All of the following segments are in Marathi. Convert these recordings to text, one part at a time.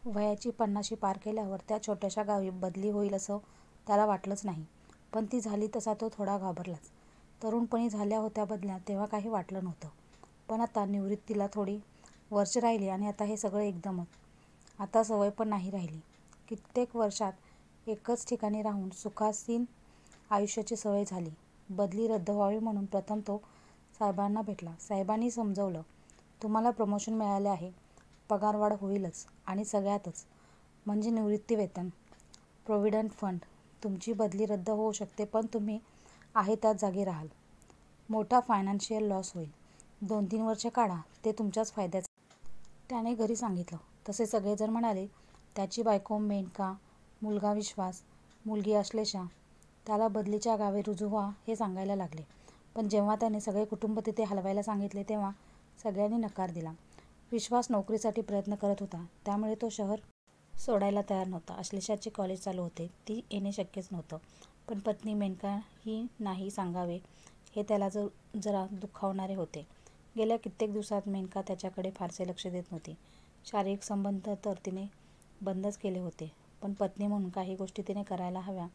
वयाची 50शी पार केल्यावर त्या छोट्याशा गावी बदली होईल असं त्याला वाटलंच नाही. पण ती झाली तसा तो थोडा घाबरलाच. तरुणपणी झाल्या होत्या बदल्या तेव्हा काही वाटलं नव्हतं. पण आता निवृत्तीला थोडी वर्ष राहिली आणि आता हे सगळं एकदमच. आता सवय पण नाही राहिली. कित्येक वर्षात एकच ठिकाणी राहून सुखासीन आयुष्याची सवय झाली. बदली रद्द व्हावी म्हणून प्रथम तो साहेबांना भेटला. साहेबांनी समजवलं, तुम्हाला प्रमोशन मिळाले आहे, पगारवाढ होईलच आणि सगळ्यातच म्हणजे निवृत्तीवेतन, प्रॉव्हिडंट फंड. तुमची बदली रद्द होऊ शकते पण तुम्ही आहे त्याच जागी राहाल. मोठा फायनान्शियल लॉस होईल. 2-3 वर्षे काढा, ते तुमच्याच फायद्याचे. त्याने घरी सांगितलं. तसे सगळेजण म्हणाले. त्याची बायको मेनका, मुलगा विश्वास, मुलगी अश्लेषा त्याला बदलीच्या गावी रुजू व्हा हे सांगायला लागले. पण जेव्हा त्याने सगळे कुटुंब तिथे हलवायला सांगितले तेव्हा सगळ्यांनी नकार दिला. विश्वास नोकरीसाठी प्रयत्न करत होता, त्यामुळे तो शहर सोडायला तयार नव्हता. अश्लेषाचे कॉलेज चालू होते, ती येणे शक्यच नव्हतं. पण पत्नी मेनका ही नाही सांगावे हे त्याला जरा दुखावणारे होते. गेल्या कित्येक दिवसात मेनका त्याच्याकडे फारसे लक्ष देत नव्हती. शारीरिक संबंध तर तिने बंदच केले होते. पण पत्नी म्हणून काही गोष्टी तिने करायला हव्या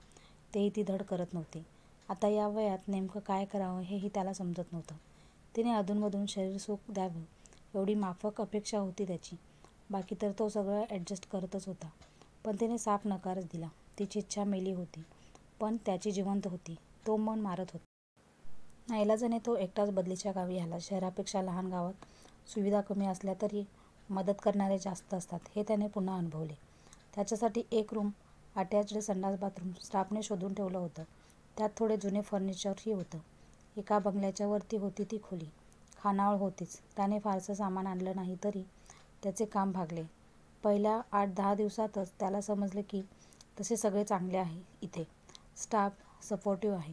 तेही ती धड करत नव्हती. आता या वयात नेमकं काय करावं हेही त्याला समजत नव्हतं. तिने अधूनमधून शरीरसुख द्यावं एवढी माफक अपेक्षा होती त्याची. बाकी तर तो सगळं ॲडजस्ट करतच होता. पण तिने साफ नकारच दिला. तिची इच्छा मेली होती, पण त्याची जिवंत होती. तो मन मारत होता. नाईलाजाने तो एकटाच बदलीच्या गावी आला. शहरापेक्षा लहान गावात सुविधा कमी असल्या तरी मदत करणारे जास्त असतात हे त्याने पुन्हा अनुभवले. त्याच्यासाठी एक रूम, अटॅच्ड संडास बाथरूम स्टाफने शोधून ठेवलं होतं. त्यात थोडे जुने फर्निचरही होतं. एका बंगल्याच्या वरती होती ती खोली. खानावळ होतीच. त्याने फारसं सामान आणलं नाही तरी त्याचे काम भागले. पहिल्या 8-10 दिवसातच त्याला समजले की तसे सगळे चांगले आहे इथे. स्टाफ सपोर्टिव्ह आहे.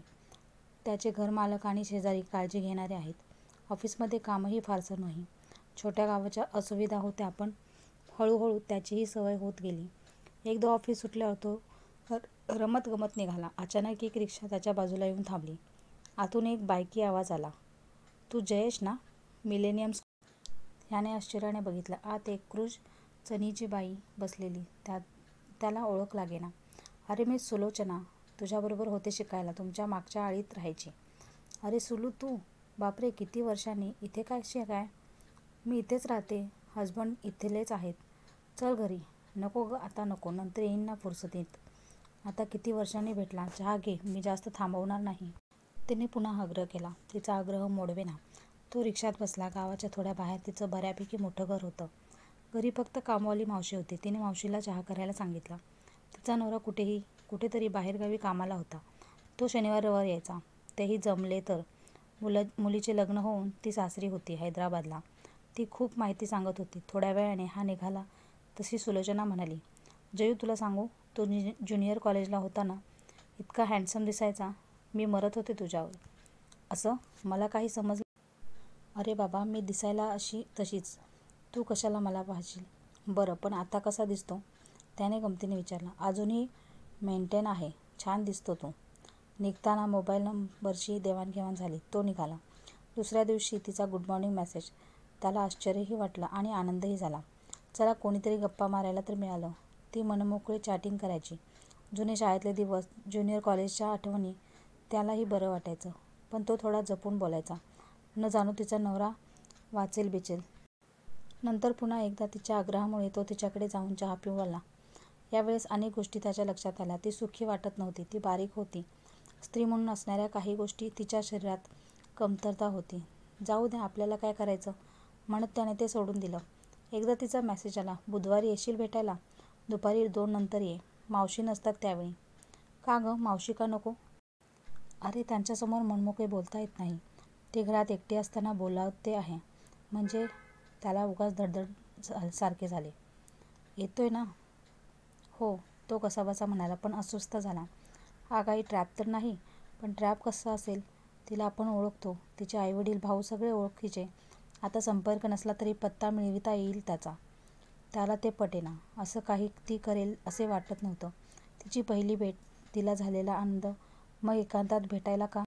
त्याचे घरमालक आणि शेजारी काळजी घेणारे आहेत. ऑफिसमध्ये कामही फारसं नाही. छोट्या गावाच्या असुविधा होत्या पण हळूहळू त्याचीही सवय होत गेली. एकदा ऑफिस सुटल्यावर तो रमत गमत निघाला. अचानक एक रिक्षा त्याच्या बाजूला येऊन थांबली. आतून एक बायकी आवाज आला, तू जयेश ना? Millennium square. ह्याने आश्चर्याने बघितलं. आत एक क्रूज चणीची बाई बसलेली. त्याला ओळख लागेना. अरे मी सुलोचना, तुझ्याबरोबर होते शिकायला, तुमच्या मागच्या आळीत राहायची. अरे सुलू तू? बापरे, किती वर्षांनी. इथे कशी काय? मी इथेच राहते, हजबंड इथलेच आहेत. चल घरी. नको ग आता नको, नंतर येईन ना फुरसतीत. आता किती वर्षांनी भेटला, चहा घे, मी जास्त थांबवणार नाही. तिने पुन्हा आग्रह केला. तिचा आग्रह मोडवेना. तो रिक्षात बसला. गावाच्या थोड्या बाहेर तिचं बऱ्यापैकी मोठं घर होतं. घरी फक्त कामवाली मावशी होती. तिने मावशीला चहा करायला सांगितला. तिचा नवरा कुठेतरी बाहेरगावी कामाला होता. तो शनिवार-रविवार यायचा. तेही जमले तर. मुलीचे लग्न होऊन ती सासरी होती हैदराबादला. ती खूप माहिती सांगत होती. थोड्या वेळाने हा निघाला तशी सुलोचना म्हणाली, जयू तुला सांगू, तो ज्युनियर कॉलेजला होता ना, इतका हँडसम दिसायचा, मी मरत होते तुझ्यावर. असं? मला काही समजलं. अरे बाबा, मी दिसायला अशी तशीच. तू कशाला मला पाहशील? बरं, पण आता कसा दिसतो? त्याने गमतीने विचारलं. अजूनही मेंटेन आहे, छान दिसतो तू. निघताना मोबाईल नंबरची देवाणघेवाण झाली. तो निघाला. दुसऱ्या दिवशी तिचा गुड मॉर्निंग मेसेज. त्याला आश्चर्यही वाटलं आणि आनंदही झाला. चला कोणीतरी गप्पा मारायला तर मिळालं. ती मनमोकळे चॅटिंग करायची. जुने शाळेतले दिवस, ज्युनियर कॉलेजच्या आठवणी. त्यालाही बरं वाटायचं. पण तो थोडा जपून बोलायचा. न जाणू तिचा नवरा वाचेल-बिचेल. नंतर पुन्हा एकदा तिच्या आग्रहामुळे तो तिच्याकडे जाऊन चहा पिऊ लागला. यावेळेस अनेक गोष्टी त्याच्या लक्षात आल्या. ती सुखी वाटत नव्हती. ती बारीक होती. स्त्री म्हणून असणाऱ्या काही गोष्टी तिच्या शरीरात कमतरता होती. जाऊ द्या, आपल्याला काय करायचं म्हणत त्याने ते सोडून दिलं. एकदा तिचा मेसेज आला, बुधवारी येशील भेटायला? दुपारी 2 नंतर ये. मावशी नसतात त्यावेळी. का गं, मावशी का नको? अरे त्यांच्यासमोर मनमोकळे बोलता येत नाही. ते घरात एकटे असताना बोलावते आहे. म्हणजे त्याला उगाच धडधड सारखे झाले. येतोय ना? हो, तो कसाबसा म्हणाला, पण अस्वस्थ झाला. हा काही ट्रॅप तर नाही? पण ट्रॅप कसा असेल? तिला आपण ओळखतो. तिचे आईवडील, भाऊ सगळे ओळखीचे. आता संपर्क नसला तरी पत्ता मिळविता येईल त्याचा. त्याला ते पटेना. असं काही ती करेल असे वाटत नव्हतं. तिची पहिली भेट, तिला झालेला आनंद. मग एकांतात भेटायला का?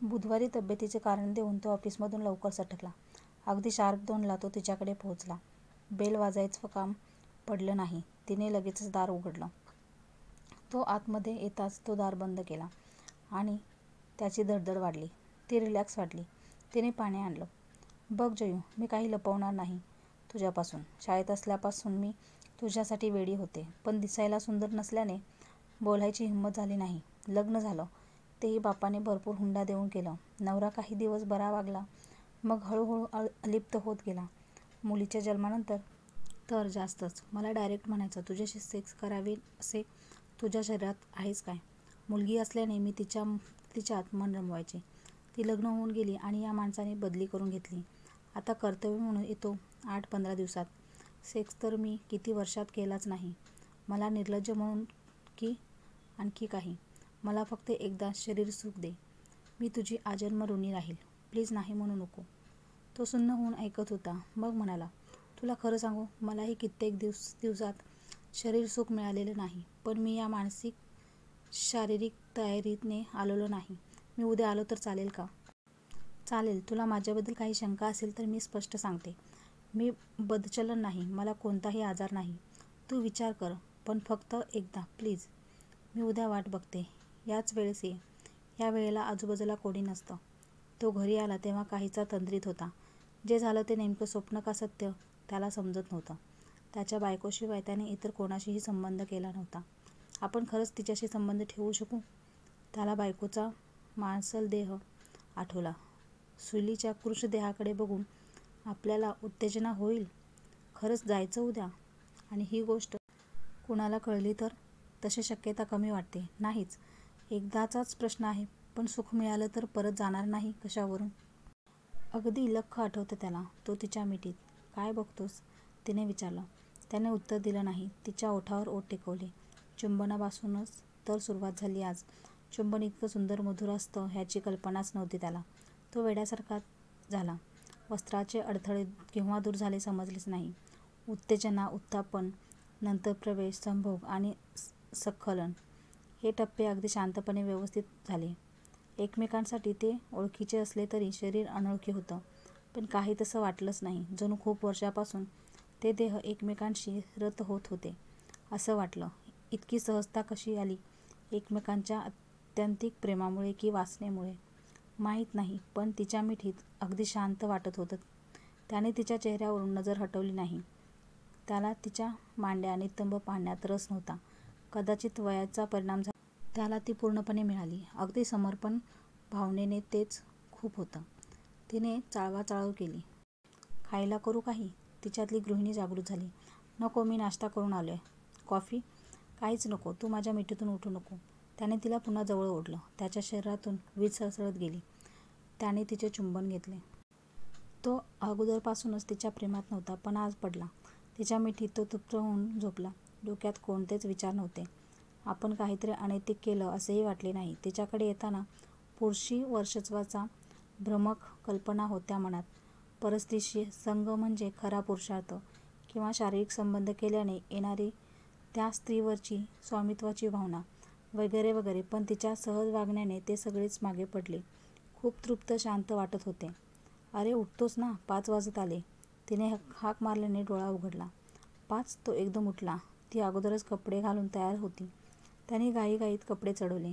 बुधवारी तब्येतीचे कारण देऊन तो ऑफिसमधून लवकर सटकला. अगदी शार्प 2ला तो तिच्याकडे पोहोचला. बेल वाजायचं काम पडलं नाही. तिने लगेचच दार उघडलं. तो आतमध्ये येताच तो दार बंद केला आणि त्याची धडधड वाढली. ती रिलॅक्स वाटली. तिने पाणी आणलं. बघ जयू, मी काही लपवणार नाही तुझ्यापासून. शाळेत असल्यापासून मी तुझ्यासाठी वेडी होते, पण दिसायला सुंदर नसल्याने बोलायची हिंमत झाली नाही. लग्न झालं, तेही बापाने भरपूर हुंडा देऊन केलं. नवरा काही दिवस बरा वागला, मग हळूहळू अलिप्त होत गेला. मुलीच्या जन्मानंतर तर जास्तच. मला डायरेक्ट म्हणायचं, तुझ्याशी सेक्स करावे असे तुझ्या शरीरात आहेच काय? मुलगी असल्याने मी तिच्यात मन रमवायचे. ती लग्न होऊन गेली आणि या माणसाने बदली करून घेतली. आता कर्तव्य म्हणून येतो 8-15 दिवसात. सेक्स तर मी किती वर्षात केलाच नाही. मला निर्लज्ज म्हणून की आणखी काही. मला फक्त एकदा शरीर सुख दे. मी तुझी आजन्म ऋणी राहील. प्लीज नाही म्हणू नको. तो सुन्न होऊन ऐकत होता. मग म्हणाला, तुला खरं सांगू, मलाही कित्येक दिवसात शरीर सुख मिळालेलं नाही. पण मी या मानसिक शारीरिक तयारीने आलेलो नाही. मी उद्या आलो तर चालेल का? चालेल. तुला माझ्याबद्दल काही शंका असेल तर मी स्पष्ट सांगते. मी बदचलन नाही. मला कोणताही आजार नाही. तू विचार कर, पण फक्त एकदा प्लीज. मी उद्या वाट बघते. याच वेळेस ये. या वेळेला आजूबाजूला कोणी नसतं. तो घरी आला तेव्हा काहीसा तंद्रीत होता. जे झालं ते नेमकं स्वप्न का सत्य त्याला समजत नव्हतं. त्याच्या बायकोशिवाय त्याने इतर कोणाशीही संबंध केला नव्हता. आपण खरंच तिच्याशी संबंध ठेवू शकू? त्याला बायकोचा मांसल देह आठवला. सुलीच्या कृश देहाकडे बघून आपल्याला उत्तेजना होईल. खरंच जायचं उद्या? आणि ही गोष्ट कुणाला कळली तर? तशी शक्यता कमी वाटते. नाहीच. एकदाचाच प्रश्न आहे. पण सुख मिळालं तर परत जाणार नाही कशावरून? अगदी लख्ख आठवतं त्याला. तो तिच्या मिठीत. काय बघतोस? तिने विचारलं. त्याने उत्तर दिलं नाही. तिच्या ओठावर ओठ टेकवले. चुंबनापासूनच तर सुरुवात झाली आज. चुंबन इतकं सुंदर मधुर असतं ह्याची कल्पनाच नव्हती त्याला. तो वेड्यासारखा झाला. वस्त्राचे अडथळे केव्हा दूर झाले समजलेच नाही. उत्तेजना, उत्थापन, नंतर प्रवेश, संभोग आणि स्खलन हे टप्पे अगदी शांतपणे व्यवस्थित झाले. एकमेकांसाठी ते ओळखीचे असले तरी शरीर अनोळखी होतं. पण काही तसं वाटलंच नाही. जणू खूप वर्षापासून ते देह एकमेकांशी रत होत होते असं वाटलं. इतकी सहजता कशी आली? एकमेकांच्या आत्यंतिक प्रेमामुळे की वासनेमुळे? माहीत नाही. पण तिच्या मिठीत अगदी शांत वाटत होतं. त्याने तिच्या चेहऱ्यावरून नजर हटवली नाही. त्याला तिच्या मांड्या नितंब पाहण्यात रस नव्हता. कदाचित वयाचा परिणाम झाला. त्याला ती पूर्णपणे मिळाली. अगदी समर्पण भावनेने. तेच खूप होतं. तिने चाळवाचाळव केली. खायला करू काही? तिच्यातली गृहिणी जागृत झाली. नको, मी नाश्ता करून आलोय. कॉफी? काहीच नको. तू माझ्या मिठीतून उठू नको. त्याने तिला पुन्हा जवळ ओढलं. त्याच्या शरीरातून वीज सळसळत गेली. त्याने तिचे चुंबन घेतले. तो अगोदरपासूनच तिच्या प्रेमात नव्हता, पण आज पडला. तिच्या मिठीत तो तृप्त होऊन झोपला. डोक्यात कोणतेच विचार नव्हते. आपण काहीतरी अनैतिक केलं असेही वाटले नाही. तिच्याकडे येताना पुरुषी वर्चस्वाचा भ्रमक कल्पना होत्या मनात. परस्त्रीशी संग म्हणजे खरा पुरुषार्थ किंवा शारीरिक संबंध केल्याने येणारी त्या स्त्रीवरची स्वामित्वाची भावना वगैरे वगैरे. पण तिच्या सहज वागण्याने ते सगळेच मागे पडले. खूप तृप्त, शांत वाटत होते. अरे उठतोस ना? 5 वाजत आले. तिने हाक मारल्याने डोळा उघडला. 5? तो एकदम उठला. ती अगोदरच कपडे घालून तयार होती. त्याने घाईघाईत कपडे चढवले.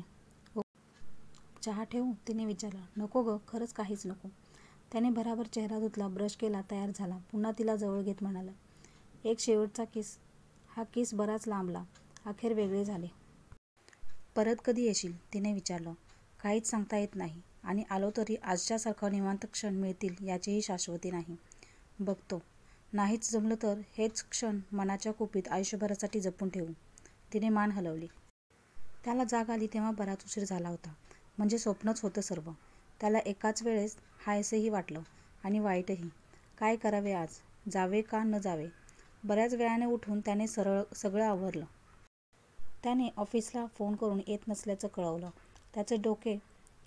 चहा ठेवू? तिने विचारलं. नको गं, खरंच काहीच नको. त्याने भराभर चेहरा धुतला, ब्रश केला, तयार झाला. पुन्हा तिला जवळ घेत म्हणाला, एक शेवटचा किस. हा किस बराच लांबला. अखेर वेगळे झाले. परत कधी येशील? तिने विचारलं. काहीच सांगता येत नाही. आणि आलो तरी आजच्यासारखं निवांत क्षण मिळतील याचीही शाश्वती नाही. बघतो. नाहीच जमलं तर हेच क्षण मनाच्या कुपीत आयुष्यभरासाठी जपून ठेवू. तिने मान हलवली. त्याला जाग आली तेव्हा बराच उशीर झाला होता. म्हणजे स्वप्नच होतं सर्व. त्याला एकाच वेळेस हायसंही वाटलं आणि वाईटही. काय करावे आज? जावे का न जावे? बऱ्याच वेळाने उठून त्याने सगळं आवरलं. त्याने ऑफिसला फोन करून येत नसल्याचं कळवलं. त्याचे डोके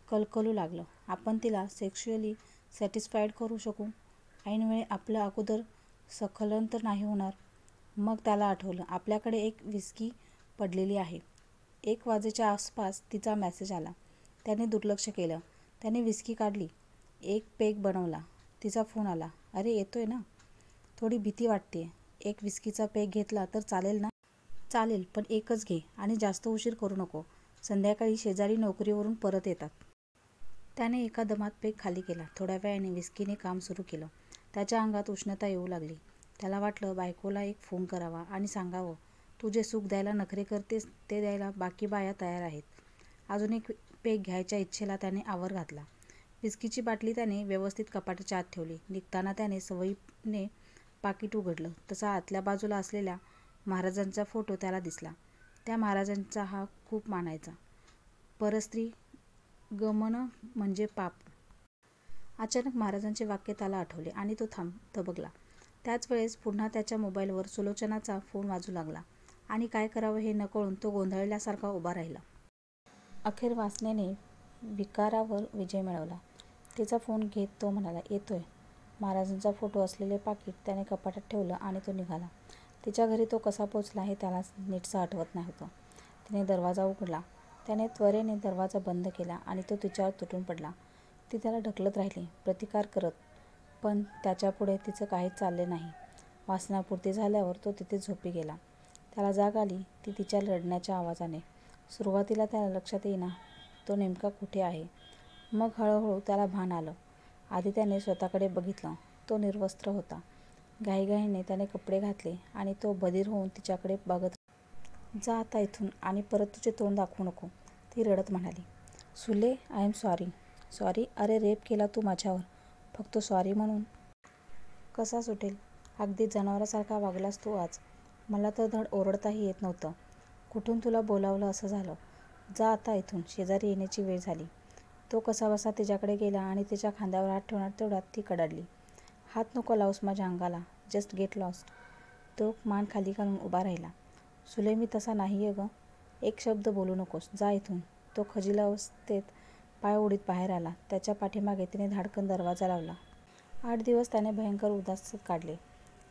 कलकलू लागलं. आपण तिला सेक्शुअली सॅटिस्फाईड करू शकू? ऐनवेळी आपलं अगोदर स्खलन तर नाही होणार? मग त्याला आठवलं, आपल्याकडे एक विस्की पडलेली आहे. 1 वाजेच्या आसपास तिचा मेसेज आला. त्याने दुर्लक्ष केलं. त्याने विस्की काढली. 1 पेग बनवला. तिचा फोन आला. अरे येतोय ना? थोडी भीती वाटतेय. एक विस्कीचा पेग घेतला तर चालेल ना? चालेल, पण एकच घे आणि जास्त उशीर करू नको. संध्याकाळी शेजारी नोकरीवरून परत येतात. त्याने एका दमात पेग खाली केला. थोड्या वेळाने विस्कीने काम सुरू केलं. त्याच्या अंगात उष्णता येऊ लागली. त्याला वाटलं बायकोला एक फोन करावा आणि सांगावं, तू जे सुख द्यायला नखरे करतेस ते द्यायला बाकी बाया तयार आहेत. अजून एक पेग घ्यायच्या इच्छेला त्याने आवर घातला. विस्कीची बाटली त्याने व्यवस्थित कपाटाच्या आत ठेवली. निघताना त्याने सवयीने पाकीट उघडलं. तसा आतल्या बाजूला असलेल्या महाराजांचा फोटो त्याला दिसला. त्या महाराजांचा हा खूप मानायचा. परस्त्री गमन म्हणजे पाप. अचानक महाराजांचे वाक्य त्याला आठवले आणि तो थबकला. त्याच वेळेस पुन्हा त्याच्या मोबाईलवर सुलोचनाचा फोन वाजू लागला आणि काय करावं हे न कळून तो गोंधळल्यासारखा उभा राहिला. अखेर वासनेने विकारावर विजय मिळवला. तिचा फोन घेत तो म्हणाला, येतोय. महाराजांचा फोटो असलेले पाकीट त्याने कपाटात ठेवलं आणि तो निघाला. तिच्या घरी तो कसा पोचला हे त्याला नीटसं आठवत नव्हतं. तिने दरवाजा उघडला. त्याने त्वरेने दरवाजा बंद केला आणि तो तिच्यावर तुटून पडला. ती त्याला ढकलत राहिली, प्रतिकार करत, पण त्याच्यापुढे तिचं काहीच चालले नाही. वासनापूर्ती झाल्यावर तो तिथे झोपी गेला. त्याला जाग आली ती तिच्या रडण्याच्या आवाजाने. सुरुवातीला त्याला लक्षात येईना तो नेमका कुठे आहे. मग हळूहळू त्याला भान आलं. आधी त्याने स्वतःकडे बघितलं. तो निर्वस्त्र होता. घाईघाईने त्याने कपडे घातले आणि तो बधीर होऊन तिच्याकडे बघत जा आता इथून आणि परत तुझे तोंड दाखवू नको, ती रडत म्हणाली. सुले, आय एम सॉरी. सॉरी? अरे रेप केला तू माझ्यावर. फक्त सॉरी म्हणून कसा सुटेल? अगदी जनावरासारखा वागलास तू आज. मला तर धड ओरडताही येत नव्हतं. कुठून तुला बोलावलं असं झालं. जा आता इथून, शेजारी येण्याची वेळ झाली. तो कसाबसा तिच्याकडे गेला आणि तिच्या खांद्यावर हात ठेवणार तेवढ्यात ती कडाडली. हात नको लावूस माझ्या अंगाला, जस्ट गेट लॉस्ट. तो मान खाली घालून उभा राहिला. सुले, मी तसा नाहीये गं. एक शब्द बोलू नकोस, जा इथून. तो खजील अवस्थेत पाय ओढीत बाहेर आला. त्याच्या पाठीमागे तिने धाडकन दरवाजा लावला. 8 दिवस त्याने भयंकर उदास काढले.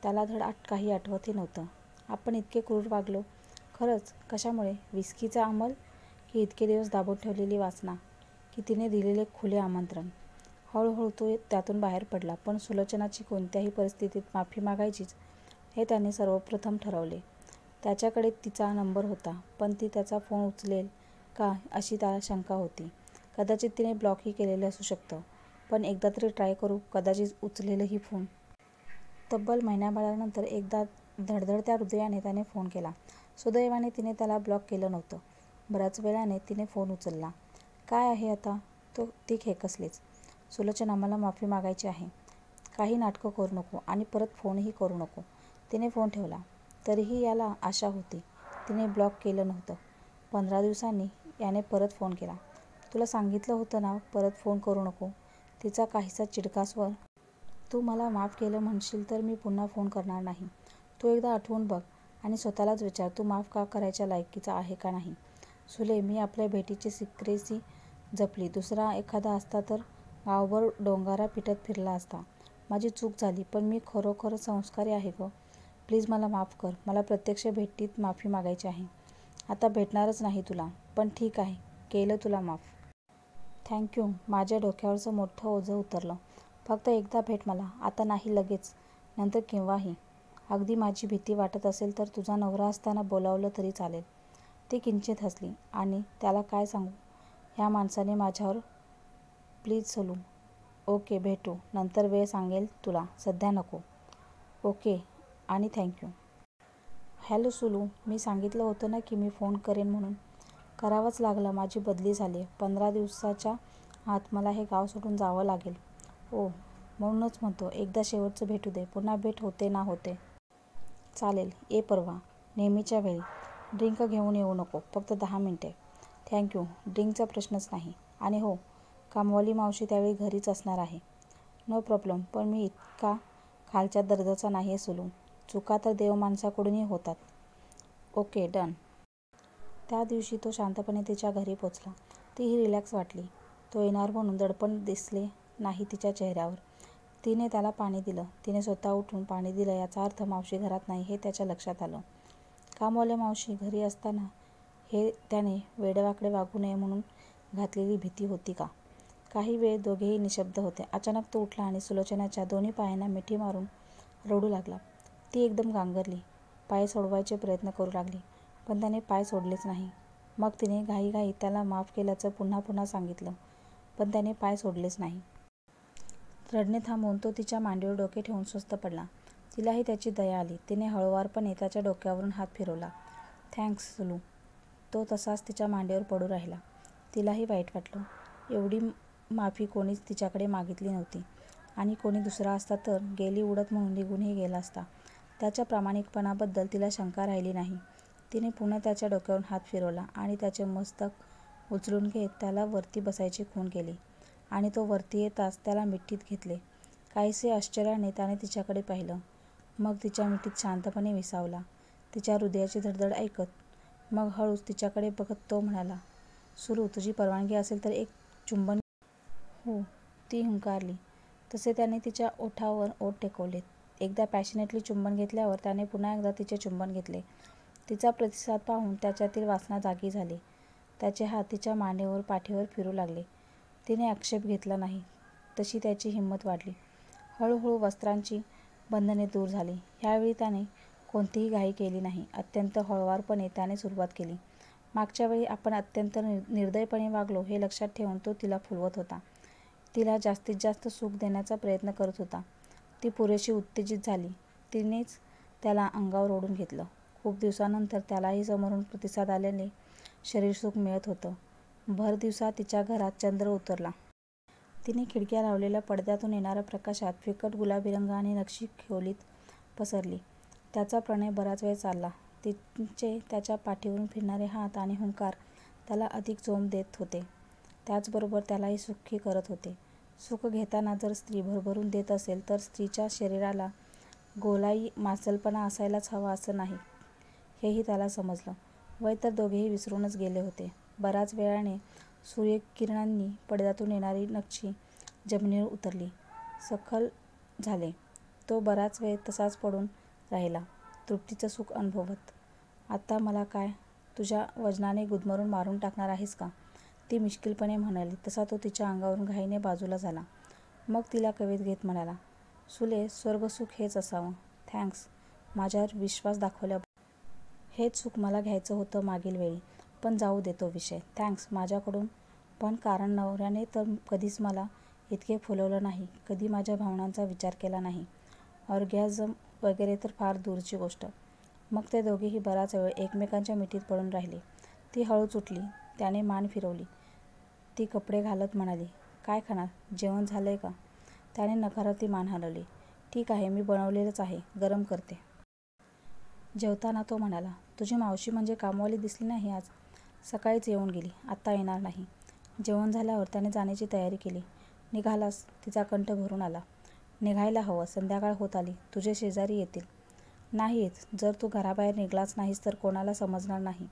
त्याला धड काही आठवतही नव्हतं. आपण इतके क्रूर वागलो. खरंच कशामुळे? विस्कीचा अंमल? की इतके दिवस दाबून ठेवलेली वासना? की तिने दिलेले खुले आमंत्रण? हळूहळू तो त्यातून बाहेर पडला. पण सुलोचनाची कोणत्याही परिस्थितीत माफी मागायचीच हे त्याने सर्वप्रथम ठरवले. त्याच्याकडे तिचा नंबर होता, पण ती त्याचा फोन उचलेल का अशी त्याला शंका होती. कदाचित तिने ब्लॉकही केलेले असू शकतं. पण एकदा तरी ट्राय करू, कदाचित उचलेलही फोन. तब्बल महिन्याभरानंतर एकदा धडधडत्या हृदयाने त्याने फोन केला. सुदैवाने तिने त्याला ब्लॉक केलं नव्हतं. बऱ्याच वेळाने तिने फोन उचलला. काय आहे आता? ती खेकसलीच. सुलोचना, मला माफी मागायची आहे. काही नाटकं करू नको आणि परत फोनही करू नको. तिने फोन ठेवला. तरीही याला आशा होती. तिने ब्लॉक केलं नव्हतं. 15 दिवसांनी याने परत फोन केला. तुला सांगितलं होतं ना परत फोन करू नको. तिचा काहीसा चिडका स्वर. तू मला माफ केलं म्हणशील तर मी पुन्हा फोन करणार नाही. तू एकदा आठवून बघ आणि स्वतःलाच विचार, तू माफ का करायच्या लायकीचा आहे का नाही. सुले, मी आपल्या भेटीची सिक्रेसी जपली. दुसरा एखादा असता तर गावभर डोंगारा पिटत फिरला असता. माझी चूक झाली, पण मी खरोखर संस्कारी आहे गं. प्लीज मला माफ कर. मला प्रत्यक्ष भेटीत माफी मागायची आहे. आता भेटणारच नाही तुला. पण ठीक आहे, केलं तुला माफ. थँक्यू. माझ्या डोक्यावरचं मोठं ओझं उतरलं. फक्त एकदा भेट मला. आता नाही, लगेच. नंतर केव्हाही. अगदी माझी भीती वाटत असेल तर तुझा नवरा असताना बोलावलं तरी चालेल. ती किंचित हसली. आणि त्याला काय सांगू? ह्या माणसाने माझ्यावर. प्लीज सुलू. ओके, भेटू. नंतर वेळ सांगेल तुला. सध्या नको. ओके आणि थँक्यू. हॅलो सुलू, मी सांगितलं होतं ना की मी फोन करेन म्हणून. करावाच लागला. माझी बदली झाली. 15 दिवसाच्या आत मला हे गाव सोडून जावं लागेल. ओ, म्हणूनच म्हणतो एकदा शेवटचं भेटू दे. पुन्हा भेट होते ना होते. चालेल, ये परवा. नेहमीच्या वेळी. ड्रिंक घेऊन येऊ नको. फक्त 10 मिनिटे. थँक्यू. ड्रिंकचा प्रश्नच नाही. आणि हो, कामवाली मावशी त्यावेळी घरीच असणार आहे. No problem. पण मी इतका खालच्या दर्जाचा नाही आहे सुलू. चुका तर देवमाणसाकडूनही होतात. Okay, done. त्या दिवशी तो शांतपणे तिच्या घरी पोचला. तीही रिलॅक्स वाटली. तो येणार म्हणून दडपण दिसले नाही तिच्या चेहऱ्यावर. तिने त्याला पाणी दिलं. तिने स्वतः उठून पाणी दिलं याचा अर्थ मावशी घरात नाही हे त्याच्या लक्षात आलं. कामवाल्या मावशी घरी असताना हे त्याने वेडेवाकडे वागू नये म्हणून घातलेली भीती होती का? काही वेळ दोघेही निशब्द होते. अचानक तो उठला आणि सुलोचनाच्या दोन्ही पायांना मिठी मारून रडू लागला. ती एकदम गांगरली. पाय सोडवायचे प्रयत्न करू लागली, पण त्याने पाय सोडलेच नाही. मग तिने घाईघाईत त्याला माफ केल्याचं पुन्हा पुन्हा सांगितलं, पण त्याने पाय सोडलेच नाही. रडणे थांबवून तो तिच्या मांडीवर डोके ठेवून स्वस्थ पडला. तिलाही त्याची दया आली. तिने हळुवारपणे त्याच्या डोक्यावरून हात फिरवला. थँक्स सुलू. तो तसाच तिच्या मांडीवर पडू राहिला. तिलाही वाईट वाटलं. एवढी माफी कोणीच तिच्याकडे मागितली नव्हती, आणि कोणी दुसरा असता तर गेली उडत म्हणून निघूनही गेला असता. त्याच्या प्रामाणिकपणाबद्दल तिला शंका राहिली नाही. तिने पुन्हा त्याच्या डोक्यावरून हात फिरवला आणि त्याचे मस्तक उचलून घेत त्याला वरती बसायची खूण केली, आणि तो वरती येताच त्याला मिठीत घेतले. काहीसे आश्चर्याने त्याने तिच्याकडे पाहिलं, मग तिच्या मिठीत शांतपणे विसावला, तिच्या हृदयाची धडधड ऐकत. मग हळूच तिच्याकडे बघत तो म्हणाला, सुलू, तुझी परवानगी असेल तर एक चुंबन. हो, ती हुंकारली. तसे त्याने तिच्या ओठावर ओठ टेकवले. एकदा पॅशनेटली चुंबन घेतल्यावर त्याने पुन्हा एकदा तिचे चुंबन घेतले. तिचा प्रतिसाद पाहून त्याच्यातील वासना जागी झाली. त्याचे हात तिच्या मांडीवर पाठीवर फिरू लागले. तिने आक्षेप घेतला नाही, तशी त्याची हिंमत वाढली. हळूहळू वस्त्रांची बंधने दूर झाली. ह्यावेळी त्याने कोणतीही घाई केली नाही. अत्यंत हळुवारपणे त्याने सुरुवात केली. मागच्या वेळी आपण अत्यंत निर्दयपणे वागलो हे लक्षात ठेवून तो तिला फुलवत होता. तिला जास्तीत जास्त सुख देण्याचा प्रयत्न करत होता. ती पुरेशी उत्तेजित झाली. तिनेच त्याला अंगावर ओढून घेतलं. खूप दिवसानंतर त्यालाही समोरून प्रतिसाद आल्याने शरीरसुख मिळत होतं. भर दिवसा तिच्या घरात चंद्र उतरला. तिने खिडक्या लावलेल्या पडद्यातून येणाऱ्या प्रकाशात फिकट गुलाबी रंग आणि नक्षी खोलीत पसरली. त्याचा प्रणय बराच वेळ चालला. तिचे त्याच्या पाठीवरून फिरणारे हात आणि हुंकार त्याला अधिक जोम देत होते, त्याचबरोबर त्यालाही सुखी करत होते. सुख घेताना जर स्त्री भरभरून देत असेल तर स्त्रीच्या शरीराला गोलाई मांसलपणा असायलाच हवा असं नाही, हेही त्याला समजलं. वय तर दोघेही विसरूनच गेले होते. बराच वेळाने सूर्यकिरणांनी पडद्यातून येणारी नक्षी जमिनीवर उतरली. सखल झाले. तो बराच वेळ तसाच पडून राहिला, तृप्तीचं सुख अनुभवत. आता मला काय, तुझ्या वजनाने गुदमरून मारून टाकणार आहेस का, ती मिश्किलपणे म्हणाली. तसा तो तिच्या अंगावरून घाईने बाजूला झाला. मग तिला कवेत घेत म्हणाला, सुले, स्वर्गसुख हेच असावं. थँक्स माझ्यावर विश्वास दाखवल्याबद्दल. हेच सुख मला घ्यायचं होतं मागील वेळी. पण जाऊ दे तो विषय. थँक्स माझ्याकडून पण, कारण नवऱ्याने तर कधीच मला इतके फुलवलं नाही, कधी माझ्या भावनांचा विचार केला नाही. ऑर्गॅझम वगैरे तर फार दूरची गोष्ट. मग ते दोघेही बराच वेळ एकमेकांच्या मिठीत पडून राहिले. ती हळूच उठली. त्याने मान फिरवली. ती कपडे घालत म्हणाली, काय खाणार, जेवण झालंय का. त्याने नकारार्थी मान हलवली. ठीक आहे, मी बनवलेलंच आहे, गरम करते. जेवताना तो म्हणाला, तुझी मावशी म्हणजे कामवाली दिसली नाही आज. सकाळीच येऊन गेली, आत्ता येणार नाही. जेवण झाल्यावर त्याने जाण्याची तयारी केली. निघालास, तिचा कंठ भरून आला. निघायला हवं, संध्याकाळ होत आली. तुझे शेजारी येतील. नाही येत. जर तू घराबाहेर निघालाच नाहीस तर कोणाला समजणार नाही.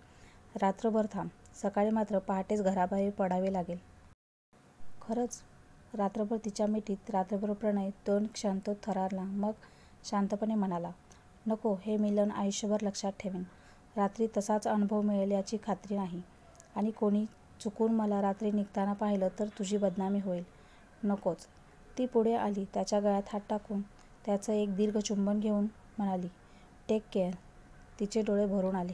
रात्रभर थांब, सकाळी मात्र पहाटेच घराबाहेर पडावे लागेल. खरंच. रात्रभर तिच्या मिठीत, रात्रभर प्रणय. 2 क्षण तो थरारला, मग शांतपणे म्हणाला, नको, हे मिलन आयुष्यभर लक्षात ठेवेन. रात्री तसाच अनुभव मिळेल याची खात्री नाही, आणि कोणी चुकून मला रात्री निघताना पाहिलं तर तुझी बदनामी होईल. नकोच. ती पुढे आली. त्याच्या गळ्यात हात टाकून त्याचं एक दीर्घ चुंबन घेऊन म्हणाली, टेक केअर. तिचे डोळे भरून आले.